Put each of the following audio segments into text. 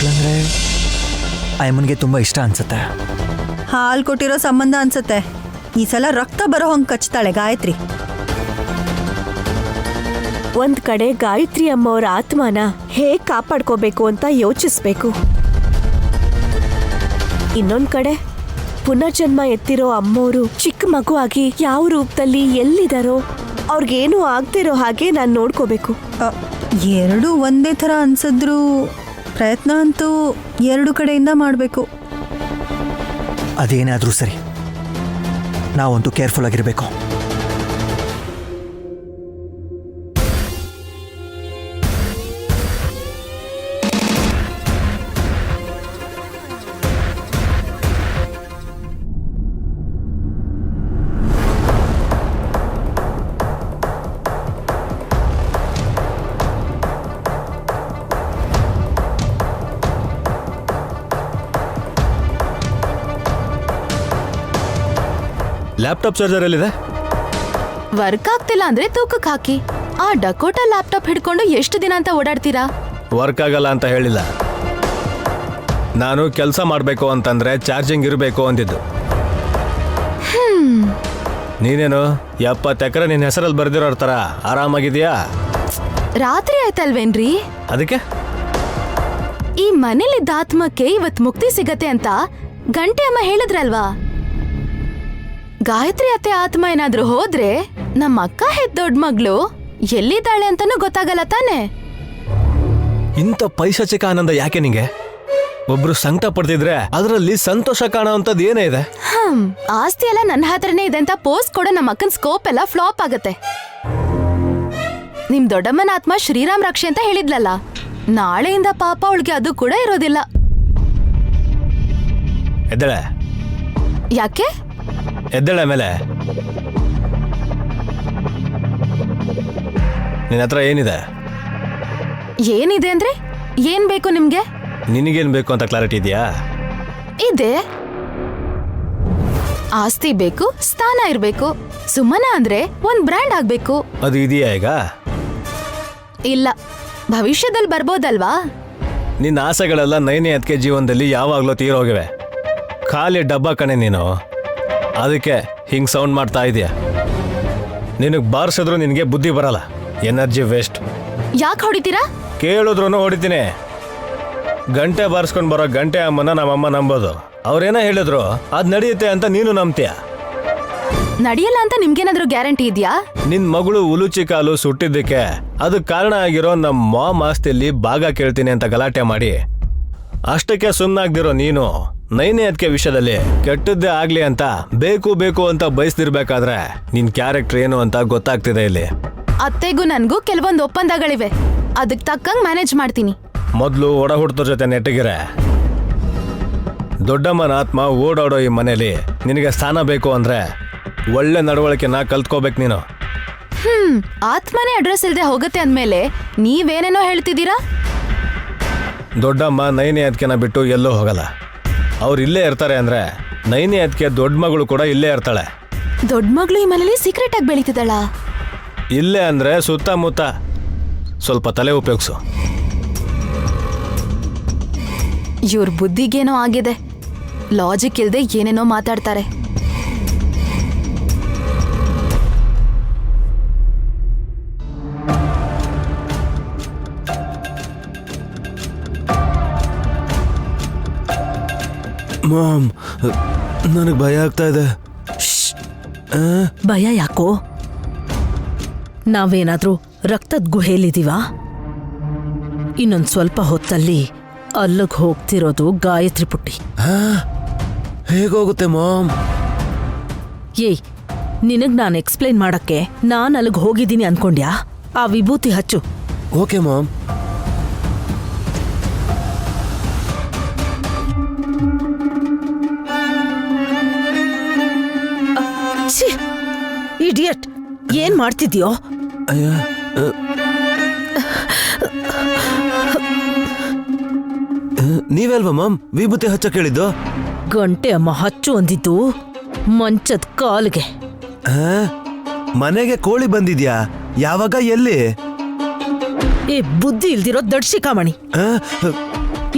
ಮಕ್ಕಳಂದ್ರೆ ಅಯ್ಯಮ್ಮನಿಗೆ ತುಂಬ ಇಷ್ಟ ಅನ್ಸುತ್ತೆ. ಹಾಲು ಕೊಟ್ಟಿರೋ ಸಂಬಂಧ ಅನ್ಸುತ್ತೆ. ಈ ಸಲ ರಕ್ತ ಬರೋ ಹಂಗೆ ಕಚ್ತಾಳೆ ಗಾಯತ್ರಿ. ಒಂದ್ ಕಡೆ ಗಾಯತ್ರಿ ಅಮ್ಮವ್ರ ಆತ್ಮನ ಹೇಗ್ ಕಾಪಾಡ್ಕೋಬೇಕು ಅಂತ ಯೋಚಿಸ್ಬೇಕು. ಇನ್ನೊಂದ್ ಕಡೆ ಪುನರ್ಜನ್ಮ ಎತ್ತಿರೋ ಅಮ್ಮೋರು ಚಿಕ್ಕ ಮಗು ಆಗಿ ಯಾವ ರೂಪದಲ್ಲಿ ಎಲ್ಲಿದಾರೋ ಅವ್ರಿಗೇನು ಆಗ್ತಿರೋ ಹಾಗೆ ನಾನು ನೋಡ್ಕೋಬೇಕು. ಎರಡೂ ಒಂದೇ ಥರ ಅನ್ಸಿದ್ರು ಪ್ರಯತ್ನ ಅಂತೂ ಎರಡು ಕಡೆಯಿಂದ ಮಾಡಬೇಕು. ಅದೇನೇ ಆದರೂ ಸರಿ, ನಾವಂತೂ ಕೇರ್ಫುಲ್ ಆಗಿರಬೇಕು. ಲ್ಯಾಪ್ಟಾಪ್ ಚಾರ್ಜರ್ ಎಲ್ಲಿದೆ? ವರ್ಕ್ ಆಗ್ತಿಲ್ಲ ಅಂದ್ರೆ ತೂಕಕ್ಕೆ ಹಾಕಿ. ಆ ಡಕೋಟಾ ಲ್ಯಾಪ್ಟಾಪ್ ಹಿಡ್ಕೊಂಡು ಎಷ್ಟು ದಿನ ಅಂತ ಓಡಾಡ್ತೀರಾ? ವರ್ಕ್ ಆಗಲ್ಲ ಅಂತ ಹೇಳಿಲ್ಲ, ನಾನು ಕೆಲಸ ಮಾಡಬೇಕು ಅಂತಂದ್ರೆ ಚಾರ್ಜಿಂಗ್ ಇರಬೇಕು ಅಂದಿದ್ದು. ನೀನೇನು 70 ಎಕರೆ ನಿನ್ನ ಹೆಸರಲ್ಲಿ ಬರ್ದಿರೋ ಥರ ಆರಾಮಾಗಿದೆಯಾ? ರಾತ್ರಿ ಆಯ್ತಲ್ವೇನ್ರಿ? ಅದಕ್ಕೆ ಈ ಮನೇಲಿದ್ದ ಆತ್ಮಕ್ಕೆ ಇವತ್ ಮುಕ್ತಿ ಸಿಗತ್ತೆ ಅಂತ ಗಂಟೆ ಅಮ್ಮ ಹೇಳಿದ್ರಲ್ವಾ? ಗಾಯತ್ರಿ ಅತ್ತೆ ಆತ್ಮ ಏನಾದ್ರೂ ಹೋದ್ರೆ ನಮ್ಮ ಅಕ್ಕ ಹೆತ್ತ ದೊಡ್ಡ ಮಗಳು ಎಲ್ಲಿದ್ದಾಳೆ ಅಂತಾನೂ ಗೊತ್ತಾಗಲ್ಲ ತಾನೆ. ಇಂಥ ಪೈಶಾಚಿಕ ಆನಂದ ಯಾಕೆ ನಿಂಗೆ? ಒಬ್ರು ಸಂಕಟ ಪಡ್ತಿದ್ರೆ ಅದರಲ್ಲಿ ಸಂತೋಷ ಕಾಣೋ ಅಂತದ್ ಏನೇ ಇದೆ? ಆಸ್ತಿ ಎಲ್ಲ ನನ್ನ ಹತ್ರನೇ ಇದೆ ಅಂತ ಪೋಸ್ಟ್ ಕೊಡೋ ನಮ್ಮ ಅಕ್ಕನ ಸ್ಕೋಪ್ ಎಲ್ಲ ಫ್ಲಾಪ್ ಆಗತ್ತೆ. ನಿಮ್ ದೊಡ್ಡಮ್ಮನ ಆತ್ಮ ಶ್ರೀರಾಮ್ ರಕ್ಷೆ ಅಂತ ಹೇಳಿದ್ಲಲ್ಲ, ನಾಳೆಯಿಂದ ಪಾಪ ಅವಳಿಗೆ ಅದು ಕೂಡ ಇರೋದಿಲ್ಲ. ಎದ್ದಳೆ ಯಾಕೆ? ಎದ್ದಳೆ ಮೇಲೆ ನಿನ್ನ ಹತ್ರ ಏನಿದೆ? ಏನಿದೆ ಅಂದ್ರೆ ಏನ್ ಬೇಕು ನಿಮ್ಗೆ? ನಿನಗೇನ್ ಬೇಕು ಅಂತ ಕ್ಲಾರಿಟಿ ಇದೆಯಾ? ಇದೆ. ಆಸ್ತಿ ಬೇಕು, ಸ್ಥಾನ ಇರ್ಬೇಕು. ಸುಮ್ಮನ ಅಂದ್ರೆ ಒಂದ್ ಬ್ರ್ಯಾಂಡ್ ಆಗ್ಬೇಕು. ಅದು ಇದೆಯಾ ಈಗ? ಇಲ್ಲ, ಭವಿಷ್ಯದಲ್ಲಿ ಬರ್ಬೋದಲ್ವಾ? ನಿನ್ನ ಆಸೆಗಳೆಲ್ಲ ನೈನೇ ಅದಕ್ಕೆ ಜೀವನದಲ್ಲಿ ಯಾವಾಗ್ಲೂ ತೀರೋಗಿವೆ. ಖಾಲಿ ಡಬ್ಬ ಕಣೆ ನೀನು, ಅದಕ್ಕೆ ಹಿಂಗ್ ಸೌಂಡ್ ಮಾಡ್ತಾ ಇದೀಯ. ನಿನಗೆ ಬಾರಿಸಿದ್ರು ನಿನಗೆ ಬುದ್ಧಿ ಬರಲ್ಲ, ಎನರ್ಜಿ ವೇಸ್ಟ್. ಯಾಕೆ ಹೊಡಿತೀರಾ? ಕೇಳಿದ್ರು ಹೊಡಿತೀನಿ. ಗಂಟೆ ಬಾರಿಸ್ಕೊಂಡು ಬರೋ ಗಂಟೆ ಅಮ್ಮನ ನಮ್ಮಮ್ಮ ನಂಬೋದು. ಅವ್ರೇನ ಹೇಳಿದ್ರು ಅದ್ ನಡೆಯುತ್ತೆ ಅಂತ ನೀನು ನಂಬ್ತೀಯ. ನಡೆಯಲ್ಲ ಅಂತ ನಿಮ್ಗೇನಾದ್ರೂ ಗ್ಯಾರಂಟಿ ಇದೆಯಾ? ನಿನ್ ಮಗಳು ಉಲುಚಿ ಕಾಲು ಸುಟ್ಟಿದ್ದಕ್ಕೆ ಅದಕ್ಕೆ ಕಾರಣ ಆಗಿರೋ ನಮ್ಮ ಮಾಮ್ ಆಸ್ತಿಯಲ್ಲಿ ಭಾಗ ಕೇಳ್ತೀನಿ ಅಂತ ಗಲಾಟೆ ಮಾಡಿ ಅಷ್ಟಕ್ಕೆ ಸುಮ್ಮನಾಗ್ದಿರೋ ನೀನು ನೈನೇ ಅದಕ್ಕೆ ವಿಷಯದಲ್ಲಿ ಕೆಟ್ಟದ್ದೇ ಆಗ್ಲಿ ಅಂತ ಬೇಕು ಅಂತ ಬಯಸ್ತಿರ್ಬೇಕಾದ್ರೆ ನಿನ್ ಕ್ಯಾರೆಕ್ಟರ್ ಏನು ಅಂತ ಗೊತ್ತಾಗ್ತಿದೆ ಇಲ್ಲಿ. ಅತ್ತೆಗೂ ನನ್ಗೂ ಕೆಲವೊಂದು ಒಪ್ಪಂದಗಳಿವೆ, ಅದಕ್ಕೆ ತಕ್ಕಂಗ್ ಮ್ಯಾನೇಜ್ ಮಾಡ್ತೀನಿ. ಮೊದಲು ಒಡ ಹುಡ್ತೋರ್ ಜೊತೆ ನೆಟ್ಟಿಗೆರೆ. ದೊಡ್ಡಮ್ಮನ ಆತ್ಮ ಓಡಾಡೋ ಈ ಮನೇಲಿ ನಿನಗೆ ಸ್ಥಾನ ಬೇಕು ಅಂದ್ರೆ ಒಳ್ಳೆ ನಡವಳಿಕೆನ ಕಲ್ತ್ಕೋಬೇಕು ನೀನು. ಆತ್ಮನೇ ಅಡ್ರೆಸ್ ಇಲ್ಲದೆ ಹೋಗುತ್ತೆ ಅಂದ್ಮೇಲೆ ನೀವೇನೇನೋ ಹೇಳ್ತಿದ್ದೀರಾ? ದೊಡ್ಡಮ್ಮ ನೈನೇ ಅದಕ್ಕೆನ ಬಿಟ್ಟು ಎಲ್ಲೂ ಹೋಗಲ್ಲ. ಅವ್ರು ಇಲ್ಲೇ ಇರ್ತಾರೆ ಅಂದ್ರೆ ನೈನೇ ಅದಕ್ಕೆ ದೊಡ್ಡ ಮಗಳು ಕೂಡ ಇಲ್ಲೇ ಇರ್ತಾಳೆ. ದೊಡ್ಡ ಮಗಳು ಈ ಮನೇಲಿ ಸೀಕ್ರೆಟ್ ಆಗಿ ಬೆಳೀತಿದ್ದಾಳ? ಇಲ್ಲೇ ಅಂದ್ರೆ ಸುತ್ತಮುತ್ತ. ಸ್ವಲ್ಪ ತಲೆ ಉಪಯೋಗಿಸು. ಇವ್ರ ಬುದ್ಧಿಗೇನೋ ಆಗಿದೆ, ಲಾಜಿಕ್ ಇಲ್ಲದೆ ಏನೇನೋ ಮಾತಾಡ್ತಾರೆ. ಮಾಮ್, ನನಗೆ ಭಯ ಆಗ್ತಾ ಇದೆ. ಭಯ ಯಾಕೋ? ನಾವೇನಾದ್ರೂ ರಕ್ತದ ಗುಹೆಲಿದೀವಾ? ಇನ್ನೊಂದ್ ಸ್ವಲ್ಪ ಹೊತ್ತಲ್ಲಿ ಅಲ್ಲಿಗೆ ಹೋಗ್ತಿರೋದು ಗಾಯತ್ರಿ ಪುಟ್ಟಿ. ಹೇಗೋಗುತ್ತೆ ಮಾಮ್? ಏಯ್, ನಿನಗ್ ನಾನು ಎಕ್ಸ್ಪ್ಲೈನ್ ಮಾಡಕ್ಕೆ ನಾನು ಅಲ್ಲಿಗೆ ಹೋಗಿದ್ದೀನಿ ಅನ್ಕೊಂಡ್ಯಾ? ಆ ವಿಭೂತಿ ಹಚ್ಚು. Okay ma'am. ಇಡಿಯಟ್, ಏನ್ ಮಾಡ್ತಿದ್ಯೋ? ನೀವಲ್ವಾ ಮಾಮ್ ವಿಭೂತಿ ಹಚ್ಚ ಕೇಳಿದ್ದು? ಗಂಟೆ ಅಮ್ಮ ಹಚ್ಚು ಅಂದಿದ್ದು ಮಂಚದ ಕಾಲ್ಗೆ. ಮನೆಗೆ ಕೋಳಿ ಬಂದಿದ್ಯಾ? ಯಾವಾಗ, ಎಲ್ಲಿ? ಏ ಬುದ್ಧಿ ಇಲ್ದಿರೋ ದಡ್ಶಿಕಾಮಣಿ,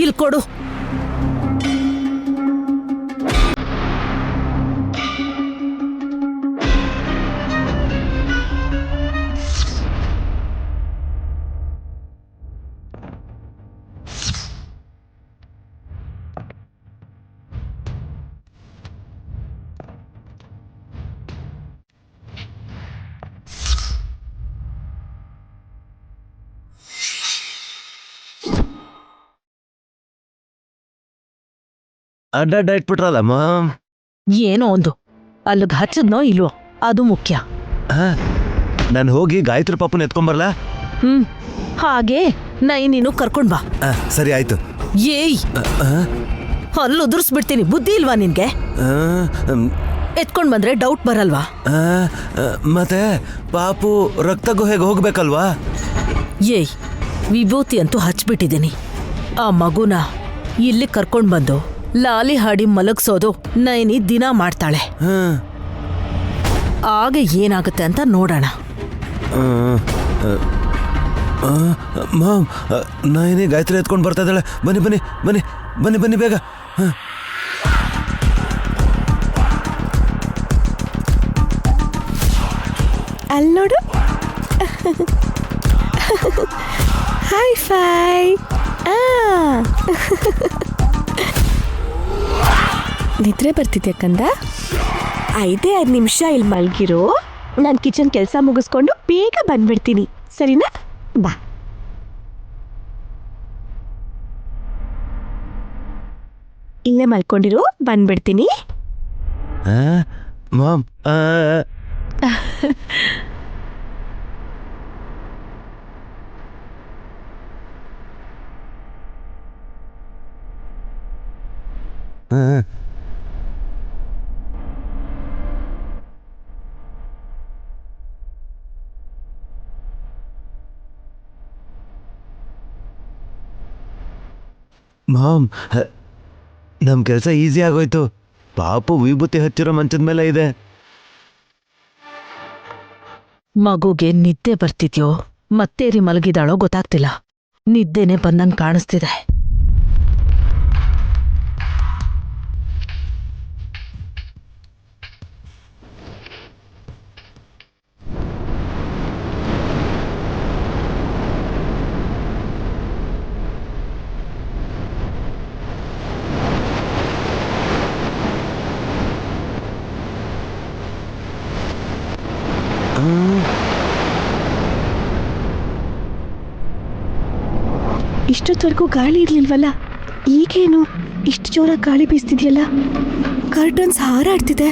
ಇಲ್ಲಿ ಕೊಡು. ಅಡ್ಡ ಇಟ್ಬಿಟ್ರಲ್ಲ ಮಾಮ್. ಏನೋ ಒಂದು ಅಲ್ಲಿಗೆ ಹಚ್ಚದ್ನೋ ಇಲ್ವೋ ಅದು ಮುಖ್ಯ. ನಾನು ಹೋಗಿ ಗಾಯತ್ರಿ ಪಾಪನ ಎತ್ಕೊಂಬರ್ಲಾ? ಹಾಗೆ ನೀನು ಕರ್ಕೊಂಡ್ ಬಾ. ಸರಿ ಆಯ್ತು. ಏಯ್, ಹಲ್ಲು ಉದುರಿಸ್ಬಿಡ್ತೀನಿ, ಬುದ್ಧಿ ಇಲ್ವಾ ನಿನ್ಗೆ? ಎತ್ಕೊಂಡ್ ಬಂದ್ರೆ ಡೌಟ್ ಬರಲ್ವಾ? ಮತ್ತೆ ಪಾಪು ರಕ್ತ ಗುಹೆಗೆ ಹೋಗ್ಬೇಕಲ್ವಾ? ಏಯ್, ವಿಭೂತಿ ಅಂತೂ ಹಚ್ಬಿಟ್ಟಿದ್ದೀನಿ. ಆ ಮಗುನ ಇಲ್ಲಿ ಕರ್ಕೊಂಡ್ ಬಂದು ಲಾಲಿ ಹಾಡಿ ಮಲಗ್ಸೋದು ನೈನಿ ದಿನ ಮಾಡ್ತಾಳೆ. ಆಗ ಏನಾಗುತ್ತೆ ಅಂತ ನೋಡೋಣ. ಮಾಮ್, ನೈನಿ ಗಾಯತ್ರಿ ಎತ್ಕೊಂಡು ಬರ್ತಾ ಇದ್ದಾಳೆ. ಬನ್ನಿ ಬನ್ನಿ ಬನ್ನಿ ಬನ್ನಿ ಬನ್ನಿ ಬೇಗ. ಅಲ್ಲಿ ನೋಡು. High five. ನಿದ್ರೆ ಬರ್ತಿದ್ಯಾ ಕಂದ? 5 ನಿಮಿಷ ಇಲ್ಲಿ ಮಲ್ಗಿರೋ, ನಾನು ಕಿಚನ್ ಕೆಲಸ ಮುಗಿಸ್ಕೊಂಡು ಬೇಗ ಬಂದ್ಬಿಡ್ತೀನಿ, ಸರಿನಾ? ಬಾ. ಇಲ್ಲೇ ಮಲ್ಕೊಂಡಿರು, ಬಂದ್ಬಿಡ್ತೀನಿ. ಮಾಮ್, ಮಾಮ್, ನಮ್ ಕೆಲಸ ಈಸಿ ಆಗೋಯ್ತು. ಪಾಪು ವಿಭೂತಿ ಹಚ್ಚಿರೋ ಮಂಚದ ಮೇಲೆ ಇದೆ. ಮಗುಗೆ ನಿದ್ದೆ ಬರ್ತಿದ್ಯೋ ಮತ್ತೇರಿ ಮಲಗಿದಾಳೋ ಗೊತ್ತಾಗ್ತಿಲ್ಲ. ನಿದ್ದೆನೆ ಬಂದಂಗ್ ಕಾಣಿಸ್ತಿದೆ. ಇಷ್ಟೊತ್ತವರೆಗೂ ಗಾಳಿ ಇರ್ಲಿಲ್ವಲ್ಲ, ಈಗೇನು ಇಷ್ಟು ಜೋರಾಗಿ ಗಾಳಿ ಬೀಸ್ತಿದ್ಯಲ್ಲ? ಕರ್ಟನ್ಸ್ ಹಾರಾಡ್ತಿದೆ.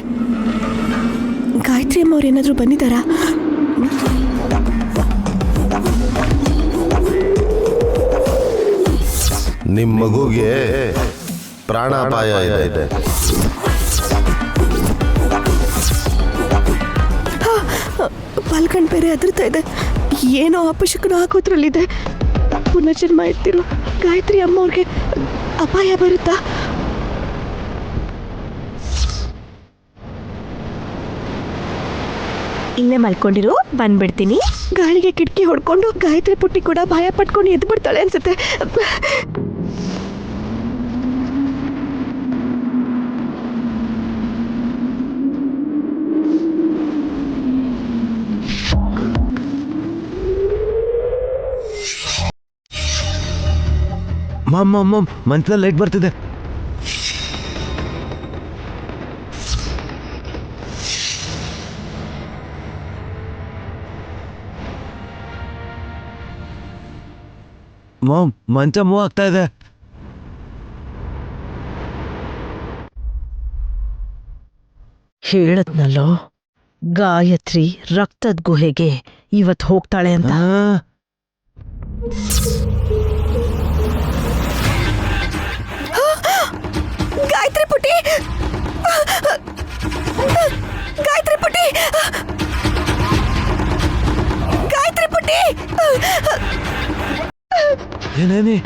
ಗಾಯತ್ರಿ ಅಮ್ಮವ್ರು ಏನಾದರೂ ಬಂದಿದ್ದಾರಾ? ನಿಮ್ಮ ಮಗುಗೆ ಪ್ರಾಣಾಪಾಯ ಇದೆ. ಪಾಲ್ಕಂಡ್ ಬೇರೆ ಅದರ್ತಾ ಇದೆ. ಏನೋ ಅಪಶಕನ ಹಾಕೋದ್ರಲ್ಲಿದೆ. ಪುನರ್ಜನ್ಮ ಎತ್ತಿರೋ ಗಾಯತ್ರಿ ಅಮ್ಮವ್ರಿಗೆ ಅಪಾಯ ಬರುತ್ತಾ? ಇಲ್ಲೇ ಮಲ್ಕೊಂಡಿರು, ಬಂದ್ಬಿಡ್ತೀನಿ. ಗಾಳಿಗೆ ಕಿಟಕಿ ಹೊಡ್ಕೊಂಡು ಗಾಯತ್ರಿ ಪುಟ್ಟಿ ಕೂಡ ಭಯ ಪಟ್ಕೊಂಡು ಎದ್ದು ಬಿಡ್ತಾಳೆ ಅನ್ಸುತ್ತೆ. ಮಾಮ್ ಮಾಮ್ ಮಾಮ್, ಮಂಚದಲ್ಲಿ ಲೈಟ್ ಬರ್ತಿದೆ. ಮಾಮ್, ಮಂಚ ಮೂವ್ ಆಗ್ತಾ ಇದೆ. ಹೇಳದ್ನಲ್ಲೋ, ಗಾಯತ್ರಿ ರಕ್ತದ ಗುಹೆಗೆ ಇವತ್ ಹೋಗ್ತಾಳೆ ಅಂತ. ಗಾಯತ್ರಿ ಪುಟ್ಟಿ, ಗಾಯತ್ರಿ ಪುಟ್ಟಿ, ಗಾಯತ್ರಿ ಪುಟ್ಟಿ. ಏನೇನಿ?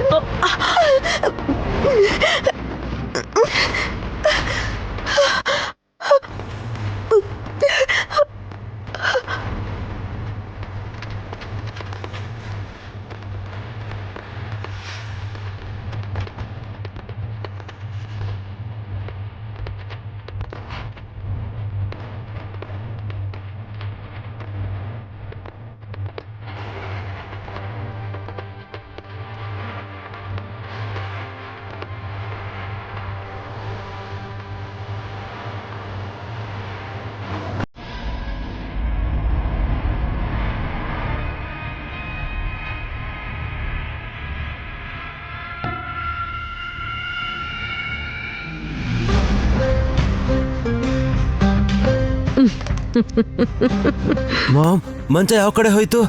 ಮಾಮ್ ಮಂಚ ಯಾವ ಕಡೆ ಹೋಯ್ತು?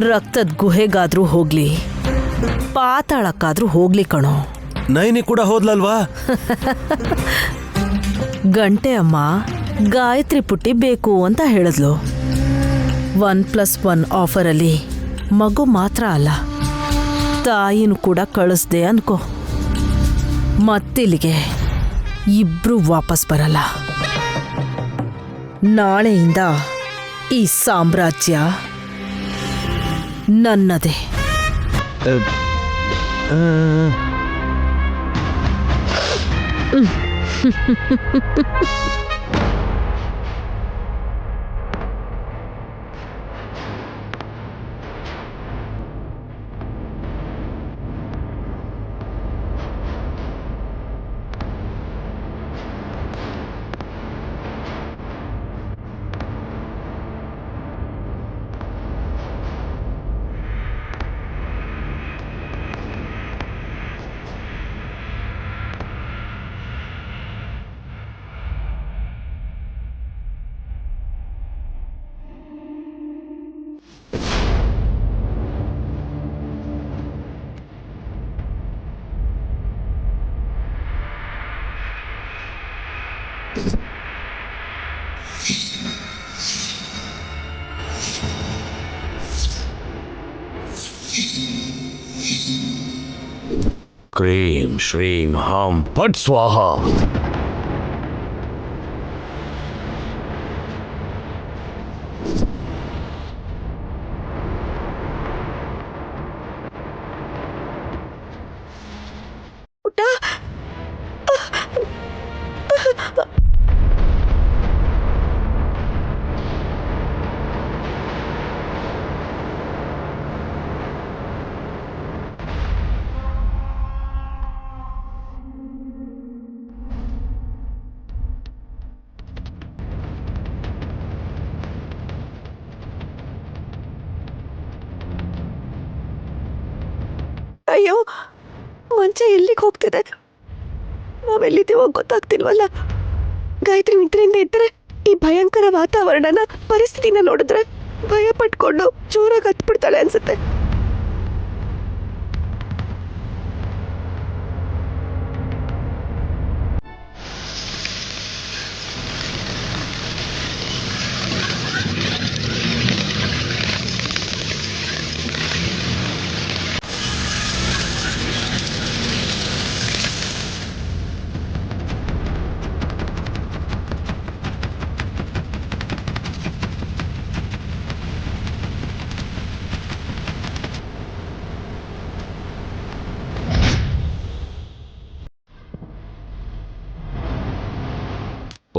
ರಕ್ತದ ಗುಹೆಗಾದ್ರೂ ಹೋಗ್ಲಿ, ಪಾತಾಳಕ್ಕಾದ್ರೂ ಹೋಗ್ಲಿ ಕಣೋ. ನೈನಿ ಕೂಡ ಹೋದ್ಲಲ್ವಾ? ಗಂಟೆ ಅಮ್ಮ ಗಾಯತ್ರಿ ಪುಟ್ಟಿ ಬೇಕು ಅಂತ ಹೇಳಿದ್ಲು. 1+1 ಆಫರಲ್ಲಿ ಮಗು ಮಾತ್ರ ಅಲ್ಲ, ತಾಯಿನೂ ಕೂಡ ಕಳಿಸ್ದೆ ಅನ್ಕೋ. ಮತ್ತಿಲ್ಲಿಗೆ ಇಬ್ರು ವಾಪಸ್ ಬರಲ್ಲ. ನಾಳೆಯಿಂದ ಈ ಸಾಮ್ರಾಜ್ಯ ನನ್ನದೇ. ಕ್ರೀಂ ಶ್ರೀಂ ಹಾಂ ಫಟ್ ಸ್ವಾಹ. ಅಯ್ಯೋ, ಮಂಚ ಎಲ್ಲಿಗೆ ಹೋಗ್ತಿದೆ? ನಾವೆಲ್ಲಿದ್ದೀವೋ ಗೊತ್ತಾಗ್ತಿಲ್ವಲ್ಲ. ಗಾಯತ್ರಿ ನಿದ್ರೆಯಿಂದ ಇದ್ದರೆ ಈ ಭಯಂಕರ ವಾತಾವರಣನ, ಪರಿಸ್ಥಿತಿನ ನೋಡಿದ್ರೆ ಭಯ ಪಟ್ಕೊಂಡು ಜೋರಾಗಿ ಹತ್ಬಿಡ್ತಾಳೆ ಅನ್ಸುತ್ತೆ.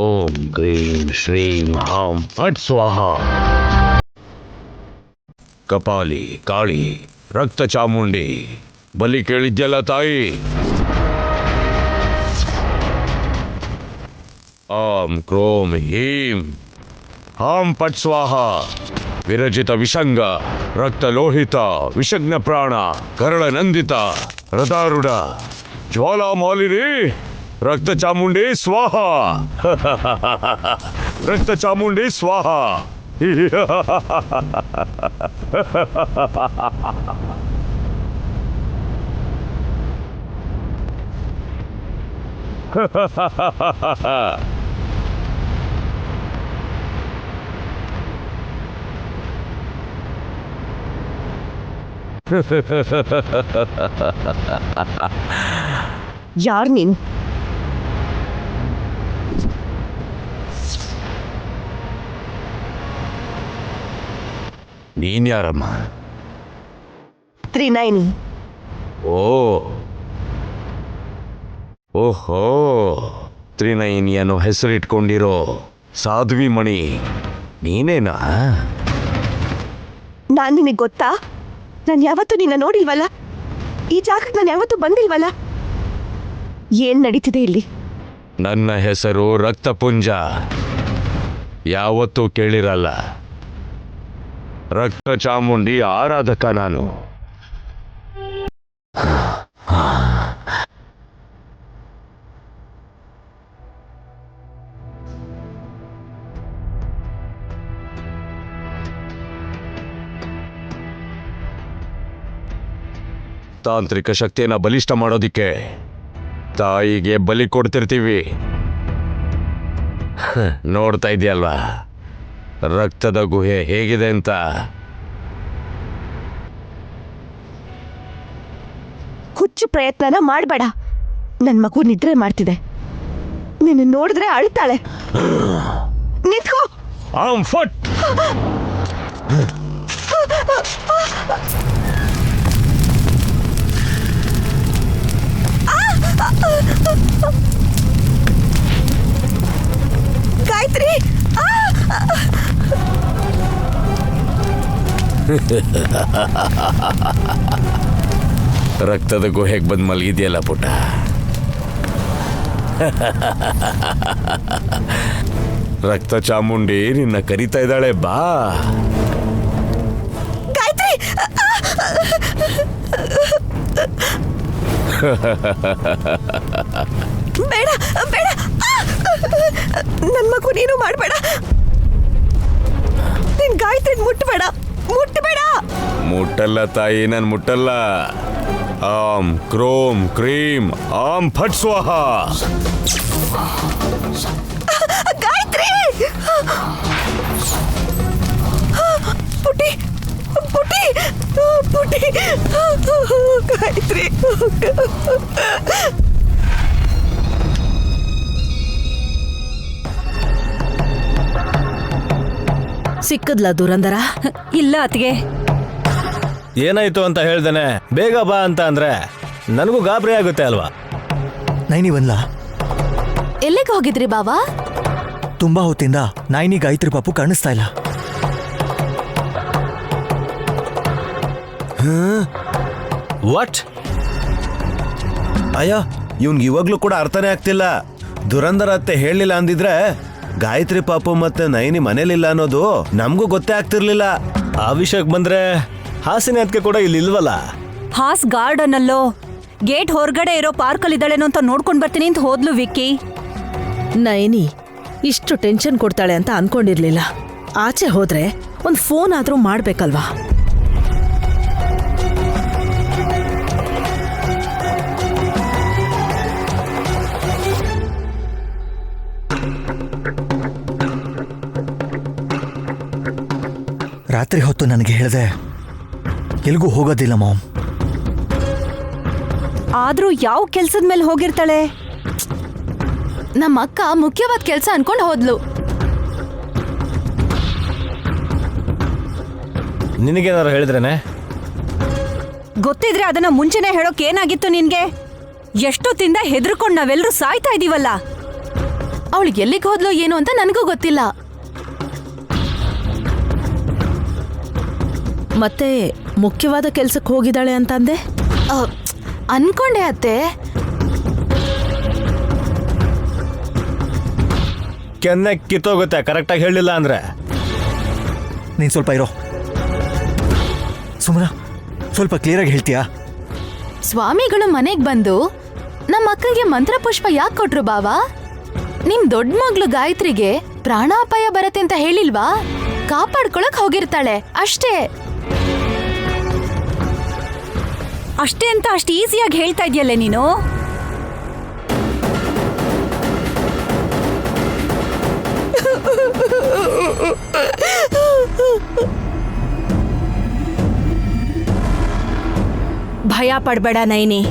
ಓಂ ಕ್ರೀಂ ಶ್ರೀಂ ಹಾಂ ಫಟ್ ಸ್ವಾಹ. ಕಪಾಲಿ, ಕಾಳಿ, ರಕ್ತ ಚಾಮುಂಡಿ, ಬಲಿ ಕೇಳಿದ್ಯಲ್ಲ ತಾಯಿ. ಆಂ ಕ್ರೋಂ ಹೀಂ ಹಾಂ ಫಟ್ ಸ್ವಾಹ. ವಿರಜಿತ ವಿಷಂಗ, ರಕ್ತ ಲೋಹಿತ, ವಿಷಗ್ನ ಪ್ರಾಣ, ಕರಳ ನಂದಿತ, ರಥಾರೂಢ, ಜ್ವಾಲಾಮಾಲಿನಿ, ರಕ್ತ ಚಾಮುಂಡಿ ಸ್ವಾಹ. ರಕ್ತ ಚಾಮುಂಡಿ ಸ್ವಾಹ. ಯಾರ್ ನೀನು? ನೀನ್ ಯಾರಮ್ಮ? ತ್ರಿನಯನಿ. ಓಹೋ, ತ್ರಿನಯನಿ ಅನ್ನೋ ಹೆಸರಿಟ್ಕೊಂಡಿರೋ ಸಾಧ್ವಿ ಮಣಿ ನೀನೇನಾ? ನಾನ್ ನಿನಗೆ ಗೊತ್ತಾ? ನಾನು ಯಾವತ್ತೂ ನಿನ್ನ ನೋಡಿಲ್ವಲ್ಲ, ಈ ಜಾಗಕ್ಕೆ ನಾನು ಯಾವತ್ತೂ ಬಂದಿಲ್ವಲ್ಲ. ಏನ್ ನಡೀತಿದೆ ಇಲ್ಲಿ? ನನ್ನ ಹೆಸರು ರಕ್ತಪುಂಜ. ಯಾವತ್ತೂ ಕೇಳಿರಲ್ಲ. ರಕ್ತ ಚಾಮುಂಡಿ ಆರಾಧಕ ನಾನು. ತಾಂತ್ರಿಕ ಶಕ್ತಿಯನ್ನ ಬಲಿಷ್ಠ ಮಾಡೋದಿಕ್ಕೆ ತಾಯಿಗೆ ಬಲಿ ಕೊಡ್ತಿರ್ತೀವಿ. ನೋಡ್ತಾ ಇದೆಯಲ್ವಾ ರಕ್ತದ ಗುಹೆ ಹೇಗಿದೆ ಅಂತ. ಹುಚ್ಚು ಪ್ರಯತ್ನನ ಮಾಡಬೇಡ. ನನ್ ಮಗು ನಿದ್ರೆ ಮಾಡ್ತಿದೆ. ನಿನ್ನ ನೋಡಿದ್ರೆ ಅಳ್ತಾಳೆ. ನಿಂತ್ಕೋ. ಫಟ್ ಗಾಯತ್ರಿ, ರಕ್ತದ ಗುಹೆಗೆ ಬಂದು ಮಲಗಿದೆಯಲ್ಲ ಪುಟ್ಟ. ರಕ್ತ ಚಾಮುಂಡಿ ನಿನ್ನ ಕರಿತಾ ಇದ್ದಾಳೆ, ಬಾ. ಗಾಯತ್ರಿ, ಬೇಡ ಬೇಡ, ನನ್ ಮಗು ನೀನು ಮಾಡಬೇಡ. ನಿನ್ ಗಾಯತ್ರಿ ಮುಟ್ಟಬೇಡ, ಮುಟ್ಟಬೇಡ. ಮುಟ್ಟಲ್ಲ ತಾಯಿ, ನಾನು ಮುಟ್ಟಲ್ಲ. ಆಂ ಕ್ರೋಮ್ ಕ್ರೀಮ್ ಆಂ ಫಟ್ ಸ್ವಾಹ. ಗಾಯತ್ರಿ, ಪುಟಿ ಪುಟಿ ಪುಟಿ, ಗಾಯತ್ರಿ. ಸಿಕ್ಕದ್ಲ ದುರಂದರ? ಇಲ್ಲ ಅತ್ಗೆ. ಏನಾಯ್ತು ಅಂತ ಹೇಳ್ದೇನೆ ಬೇಗ ಬಾ ಅಂತ ಅಂದ್ರೆ ನನಗೂ ಗಾಬರಿ ಆಗುತ್ತೆ ಅಲ್ವಾ? ನೈನಿ ಬಂದ್ಲಾ? ಎಲ್ಲಿಗೆ ಹೋಗಿದ್ರಿ ಬಾವಾ? ತುಂಬಾ ಹೊತ್ತಿಂದ ನೈನಿ ಗಾಯತ್ರಿ ಪಾಪು ಕಾಣಿಸ್ತಾ ಇಲ್ಲ. ವಾಟ್? ಅಯ್ಯ, ಇವ್ನಿಗೆ ಇವಾಗ್ಲೂ ಕೂಡ ಅರ್ಥನೇ ಆಗ್ತಿಲ್ಲ. ದುರಂದರ ಅತ್ತೆ ಹೇಳಿಲ್ಲ ಅಂದಿದ್ರೆ ಗಾಯತ್ರಿ ಪಾಪು ಮತ್ತೆ ನೈನಿ ಮನೇಲಿಲ್ಲ ಅನ್ನೋದು ನಮಗೂ ಗೊತ್ತೇ ಆಗ್ತಿರ್ಲಿಲ್ಲ. ಆ ವಿಷಯಕ್ಕೆ ಬಂದ್ರೆ ಹಾಸಿನಿ ಅದಕ್ಕೆ ಕೂಡ ಇಲ್ಲಿ ಇಲ್ವಲ್ಲ. ಹಾಸ್ ಗಾರ್ಡನ್ ಅಲ್ಲೋ ಗೇಟ್ ಹೊರಗಡೆ ಇರೋ ಪಾರ್ಕಲ್ಲಿ ಇದ್ದಾಳೇನೋ ಅಂತ ನೋಡ್ಕೊಂಡ್ ಬರ್ತೀನಿ ಅಂತ ಹೋದ್ಲು ವಿಕ್ಕಿ. ನೈನಿ ಇಷ್ಟು ಟೆನ್ಷನ್ ಕೊಡ್ತಾಳೆ ಅಂತ ಅನ್ಕೊಂಡಿರ್ಲಿಲ್ಲ. ಆಚೆ ಹೋದ್ರೆ ಒಂದ್ ಫೋನ್ ಆದ್ರೂ ಮಾಡ್ಬೇಕಲ್ವಾ? ರಾತ್ರಿ ಹೊತ್ತು ನನಗೆ ಹೇಳಿದೆ ಎಲ್ಗೂ ಹೋಗೋದಿಲ್ಲ ಮಾಮ್. ಆದ್ರೂ ಯಾವ ಕೆಲ್ಸದ ಮೇಲೆ ಹೋಗಿರ್ತಾಳೆ? ನಮ್ಮ ಅಕ್ಕ ಮುಖ್ಯವಾದ ಕೆಲಸ ಅನ್ಕೊಂಡು ಹೋದ್ಲು. ನಿನಗೇನಾರು ಹೇಳಿದ್ರೇನೆ? ಗೊತ್ತಿದ್ರೆ ಅದನ್ನ ಮುಂಚೆನೆ ಹೇಳೋಕ್ ಏನಾಗಿತ್ತು ನಿನ್ಗೆ? ಎಷ್ಟೊತ್ತಿಂದ ಹೆದರ್ಕೊಂಡ್ ನಾವೆಲ್ಲರೂ ಸಾಯ್ತಾ ಇದೀವಲ್ಲ. ಅವಳಿಗೆ ಎಲ್ಲಿಗೆ ಹೋದ್ಲು ಏನು ಅಂತ ನನಗೂ ಗೊತ್ತಿಲ್ಲ. ಮತ್ತೆ ಮುಖ್ಯವಾದ ಕೆಲ್ಸಕ್ಕೆ ಹೋಗಿದ್ದಾಳೆ ಅಂತ ಅಂದೆ? ಅನ್ಕೊಂಡೆ ಅತ್ತೆ. ಕೆನ್ನೆ ಕಿತ್ತೋಗುತ್ತೆ ಕರೆಕ್ಟಾಗಿ ಹೇಳಿಲ್ಲ ಅಂದ್ರೆ. ನೀನು ಸ್ವಲ್ಪ ಇರೋ ಸುಮ್ಮನ, ಸ್ವಲ್ಪ ಕ್ಲಿಯರಾಗಿ ಹೇಳ್ತೀಯಾ? ಸ್ವಾಮಿಗಳು ಮನೆಗೆ ಬಂದು ನಮ್ಮ ಅಕ್ಕಗೆ ಮಂತ್ರ ಪುಷ್ಪ ಯಾಕೆ ಕೊಟ್ರು ಬಾವಾ? ನಿಮ್ ದೊಡ್ಡ ಮಗಳು ಗಾಯತ್ರಿಗೆ ಪ್ರಾಣಾಪಾಯ ಬರತ್ತೆ ಅಂತ ಹೇಳಿಲ್ವಾ? ಕಾಪಾಡ್ಕೊಳಕ್ ಹೋಗಿರ್ತಾಳೆ ಅಷ್ಟೇ. ಅಷ್ಟೇ ಅಂತ ಅಷ್ಟು ಈಸಿಯಾಗಿ ಹೇಳ್ತಾ ಇದೆಯಲ್ಲೇ ನೀನು. ಭಯ ಪಡ್ಬೇಡ ನೈನಿ.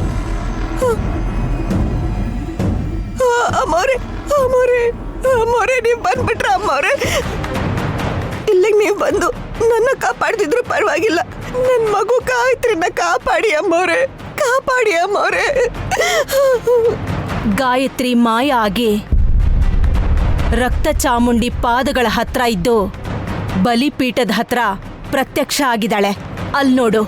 ಅಮ್ಮವ್ರೆ ಅಮ್ಮವ್ರೆ ಅಮ್ಮವ್ರೆ, ನೀವು ಬಂದ್ಬಿಟ್ರ ಅಮ್ಮವ್ರೆ? ಇಲ್ಲಿಗೆ ನೀವು ಬಂದು ನನ್ನ ಕಾಪಾಡ್ತಿದ್ರು ಪರವಾಗಿಲ್ಲ. ನನ್ನ ಮಗು ಗಾಯತ್ರಿನ ಕಾಪಾಡಿ ಅಮ್ಮವ್ರೆ, ಕಾಪಾಡಿ ಅಮ್ಮವ್ರೆ. ಗಾಯತ್ರಿ ಮಾಯ ಆಗಿ ರಕ್ತ ಚಾಮುಂಡಿ ಪಾದಗಳ ಹತ್ರ ಇದ್ದು ಬಲಿಪೀಠದ ಹತ್ರ ಪ್ರತ್ಯಕ್ಷ ಆಗಿದ್ದಾಳೆ. ಅಲ್ಲಿ ನೋಡು.